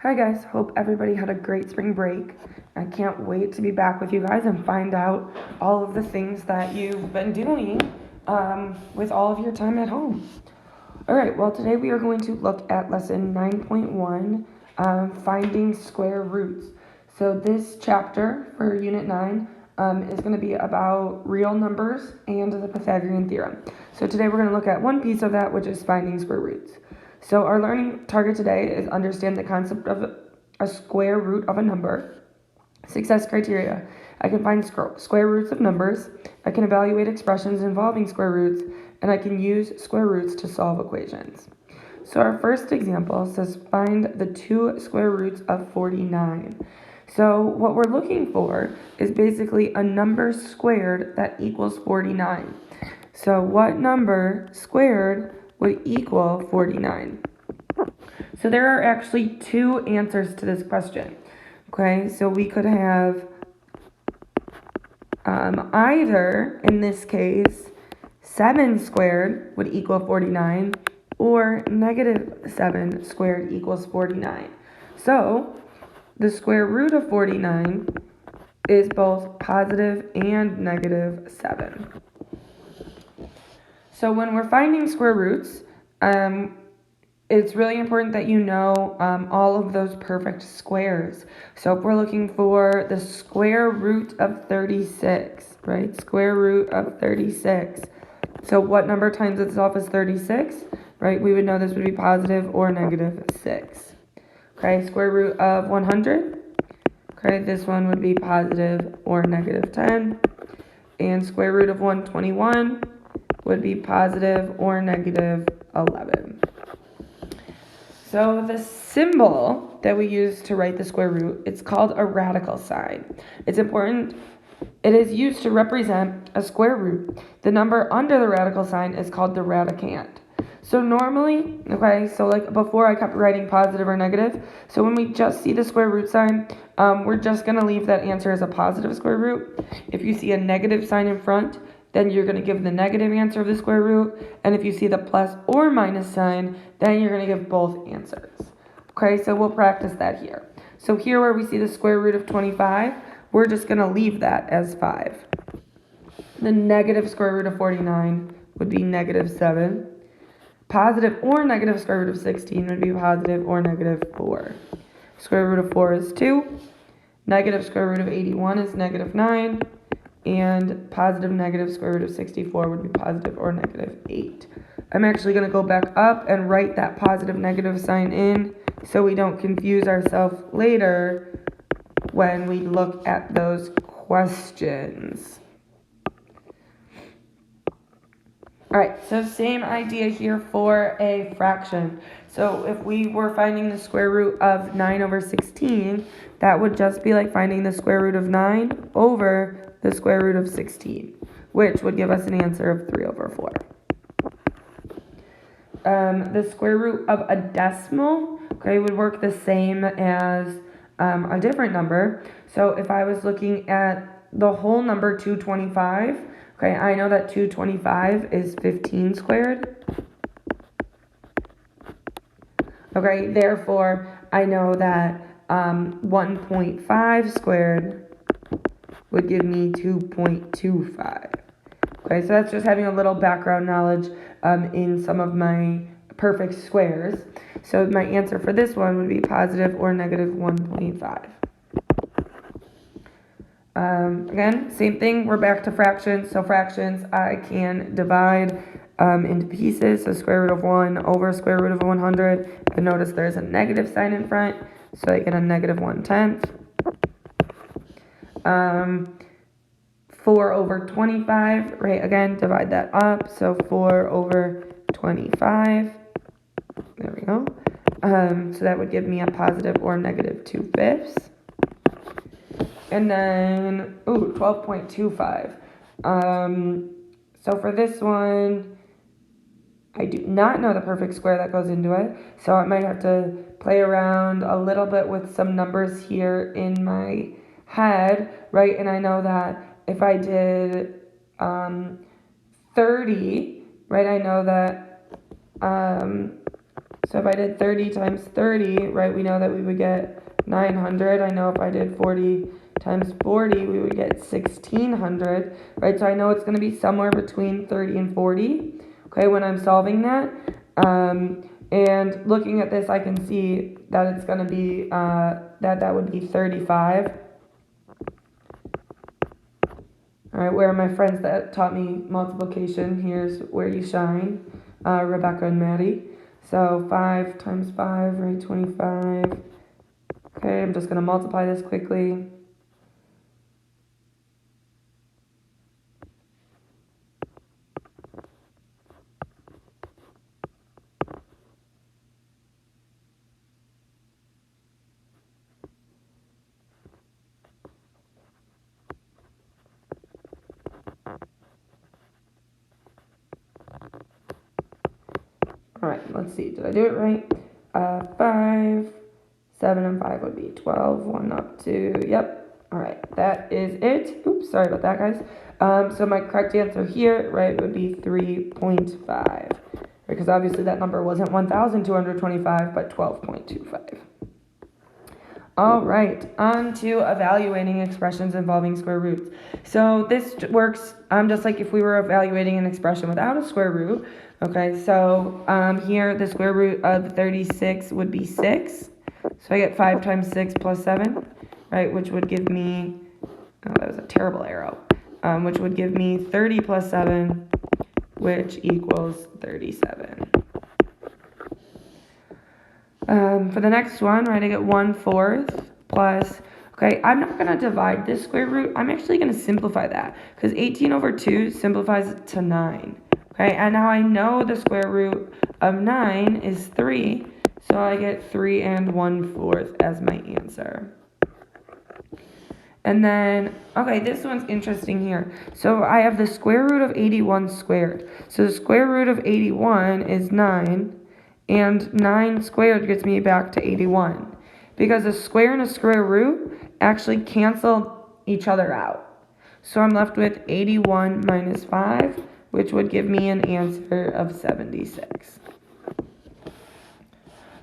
Hi guys, hope everybody had a great spring break. I can't wait to be back with you guys and find out all of the things that you've been doing with all of your time at home. Alright, well today we are going to look at lesson 9.1, finding square roots. So this chapter for unit 9 is going to be about real numbers and the Pythagorean theorem. So today we're going to look at one piece of that, which is finding square roots. So our learning target today is understand the concept of a square root of a number. Success criteria. I can find square roots of numbers. I can evaluate expressions involving square roots, and I can use square roots to solve equations. So our first example says find the 2 square roots of 49. So what we're looking for is basically a number squared that equals 49. So what number squared would equal 49? So there are actually 2 answers to this question. Okay, so we could have either, in this case, 7 squared would equal 49, or negative 7 squared equals 49. So the square root of 49 is both positive and negative 7. So when we're finding square roots, it's really important that you know all of those perfect squares. So if we're looking for the square root of 36, right? Square root of 36. So what number times itself is 36, right? We would know this would be positive or negative 6. Okay, square root of 100. Okay, this one would be positive or negative 10. And square root of 121 would be positive or negative 11. So the symbol that we use to write the square root, it's called a radical sign. It's important. It is used to represent a square root. The number under the radical sign is called the radicand. So normally, okay, so like before I kept writing positive or negative. So when we just see the square root sign, we're just going to leave that answer as a positive square root. If you see a negative sign in front, then you're going to give the negative answer of the square root. And if you see the plus or minus sign, then you're going to give both answers. Okay, so we'll practice that here. So here where we see the square root of 25, we're just going to leave that as 5. The negative square root of 49 would be negative 7. Positive or negative square root of 16 would be positive or negative 4. Square root of 4 is 2. Negative square root of 81 is negative 9. And positive negative square root of 64 would be positive or negative 8. I'm actually going to go back up and write that positive negative sign in so we don't confuse ourselves later when we look at those questions. Alright, so same idea here for a fraction. So if we were finding the square root of 9 over 16, that would just be like finding the square root of 9 over the square root of 16, which would give us an answer of 3 over 4. The square root of a decimal, okay, would work the same as a different number. So if I was looking at the whole number 225, okay, I know that 225 is 15 squared. Okay, therefore, I know that 1.5 squared would give me 2.25. Okay, so that's just having a little background knowledge in some of my perfect squares. So my answer for this one would be positive or negative 1.5. Again, same thing, we're back to fractions. So fractions, I can divide into pieces. So square root of 1 over square root of 100. And notice there's a negative sign in front, so I get a negative 1/10. 4 over 25, right, again, divide that up. So 4 over 25. There we go. So that would give me a positive or negative 2/5. And then, 12.25. So for this one, I do not know the perfect square that goes into it. So I might have to play around a little bit with some numbers here in my head, right? And I know that if I did 30, right, I know that So if I did 30 times 30, right, we know that we would get 900. I know if I did 40 times 40, we would get 1600, right? So I know it's going to be somewhere between 30 and 40, okay, when I'm solving that. And looking at this, I can see that it's going to be, that would be 35. All right, where are my friends that taught me multiplication? Here's where you shine, Rebecca and Maddie. So 5 times 5, right, 25. Okay, I'm just going to multiply this quickly. All right, let's see. Did I do it right? 5, 7, and 5 would be 12. 1 up to, yep. All right, that is it. Oops, sorry about that, guys. So my correct answer here, right, would be 3.5. Because obviously that number wasn't 1,225, but 12.25. All right, on to evaluating expressions involving square roots. So this works just like if we were evaluating an expression without a square root. Okay, so here the square root of 36 would be 6. So I get 5 times 6 plus 7, right, which would give me, oh, that was a terrible arrow, which would give me 30 plus 7, which equals 37. For the next one, right, I get 1/4 plus, okay, I'm not going to divide this square root. I'm actually going to simplify that because 18 over 2 simplifies to 9. Okay, and now I know the square root of 9 is 3, so I get 3 and 1/4 as my answer. And then, okay, this one's interesting here. So I have the square root of 81 squared. So the square root of 81 is 9. And 9 squared gets me back to 81. Because a square and a square root actually cancel each other out. So I'm left with 81 minus 5, which would give me an answer of 76.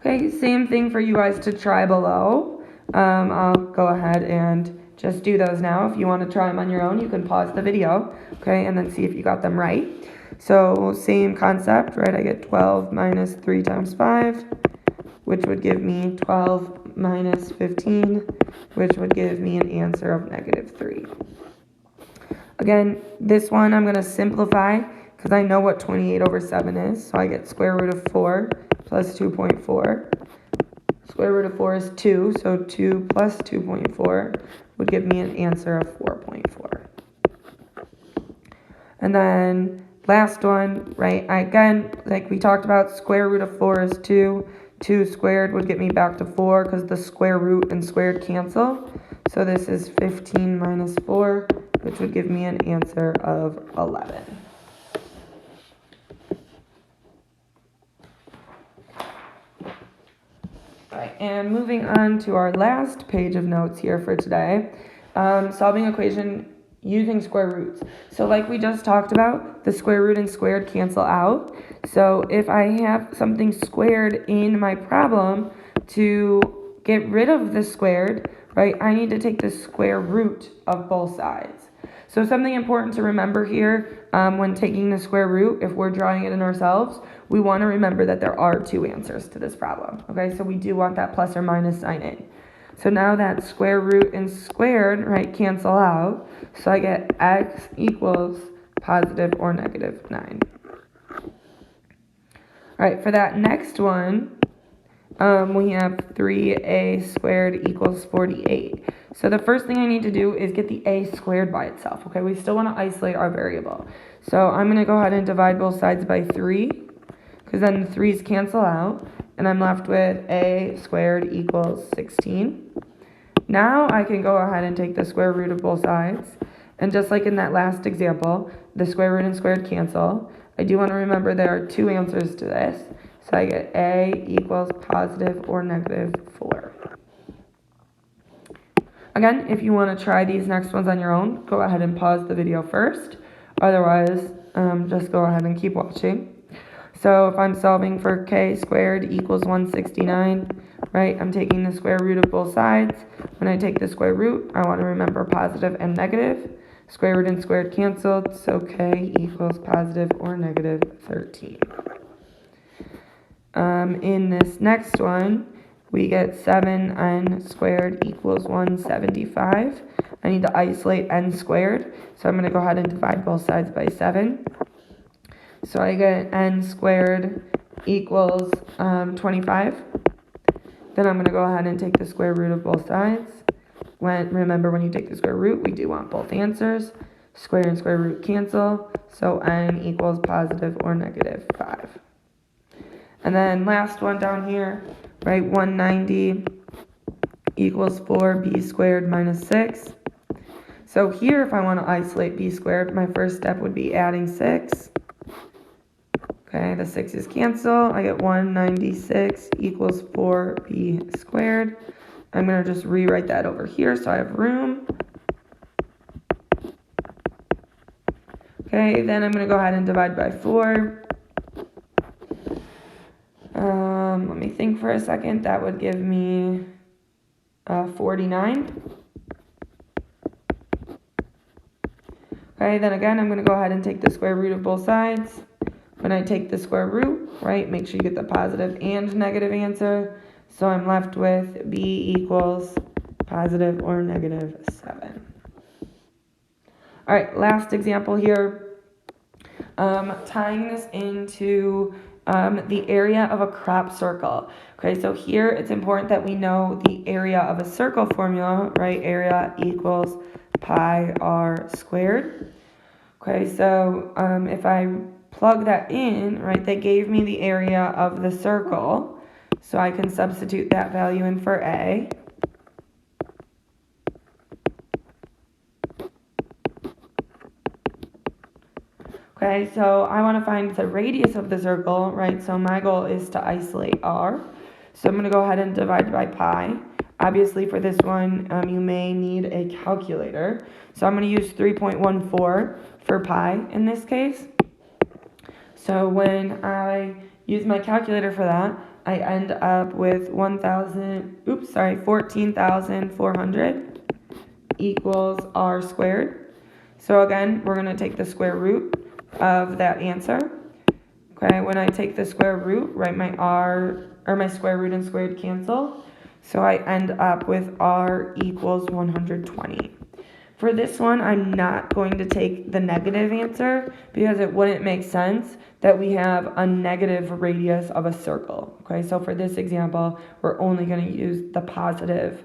Okay, same thing for you guys to try below. I'll go ahead and just do those now. If you want to try them on your own, you can pause the video, okay, and then see if you got them right. So same concept, right? I get 12 minus 3 times 5, which would give me 12 minus 15, which would give me an answer of -3. Again, this one I'm going to simplify because I know what 28 over 7 is. So I get square root of 4 plus 2.4. Square root of 4 is 2, so 2 plus 2.4 would give me an answer of 4.4. And then last one, right, again, like we talked about, square root of 4 is 2. 2 squared would get me back to 4 because the square root and squared cancel. So this is 15 minus 4, which would give me an answer of 11. All right, and moving on to our last page of notes here for today, solving equation using square roots. So like we just talked about, the square root and squared cancel out. So if I have something squared in my problem, to get rid of the squared, right, I need to take the square root of both sides. So something important to remember here when taking the square root, if we're drawing it in ourselves, we want to remember that there are 2 answers to this problem. Okay, so we do want that plus or minus sign in. So now that square root and squared, right, cancel out. So I get x equals positive or -9. All right, for that next one, we have 3a squared equals 48. So the first thing I need to do is get the a squared by itself. Okay, we still want to isolate our variable. So I'm going to go ahead and divide both sides by 3, because then the 3's cancel out, and I'm left with a squared equals 16. Now I can go ahead and take the square root of both sides, and just like in that last example, the square root and squared cancel. I do want to remember there are 2 answers to this, so I get a equals positive or -4. Again, if you want to try these next ones on your own, go ahead and pause the video first. Otherwise, just go ahead and keep watching. So if I'm solving for k squared equals 169, right, I'm taking the square root of both sides. When I take the square root, I want to remember positive and negative. Square root and squared canceled, so k equals positive or negative 13. In this next one, we get 7n squared equals 175. I need to isolate n squared, so I'm going to go ahead and divide both sides by 7. So I get n squared equals 25. Then I'm going to go ahead and take the square root of both sides. Remember, when you take the square root, we do want both answers. Square and square root cancel, so n equals positive or negative 5. And then last one down here, right, 190 equals 4b squared minus 6. So here, if I want to isolate b squared, my first step would be adding 6. Okay, the 6's cancel. I get 196 equals 4b squared. I'm going to just rewrite that over here so I have room. Okay, then I'm going to go ahead and divide by 4. Let me think for a second. That would give me 49. Okay, then again, I'm going to go ahead and take the square root of both sides. When I take the square root, right, make sure you get the positive and negative answer. So I'm left with b equals positive or negative 7. All right, last example here. Tying this into the area of a crop circle. Okay, so here it's important that we know the area of a circle formula, right? Area equals pi r squared. Okay, so if I plug that in, right, they gave me the area of the circle. So I can substitute that value in for A. Okay, so I want to find the radius of the circle, right? So my goal is to isolate r. So I'm going to go ahead and divide by pi. Obviously, for this one, you may need a calculator. So I'm going to use 3.14 for pi in this case. So when I use my calculator for that, I end up with 14,400 equals r squared. So again, we're going to take the square root of that answer. Okay, when I take the square root, right, my square root and squared cancel. So I end up with r equals 120. For this one, I'm not going to take the negative answer because it wouldn't make sense that we have a negative radius of a circle. Okay, so for this example, we're only going to use the positive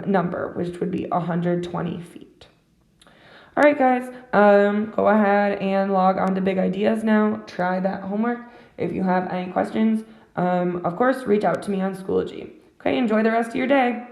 number, which would be 120 feet. All right, guys, go ahead and log on to Big Ideas now. Try that homework. If you have any questions, of course, reach out to me on Schoology. Okay, enjoy the rest of your day.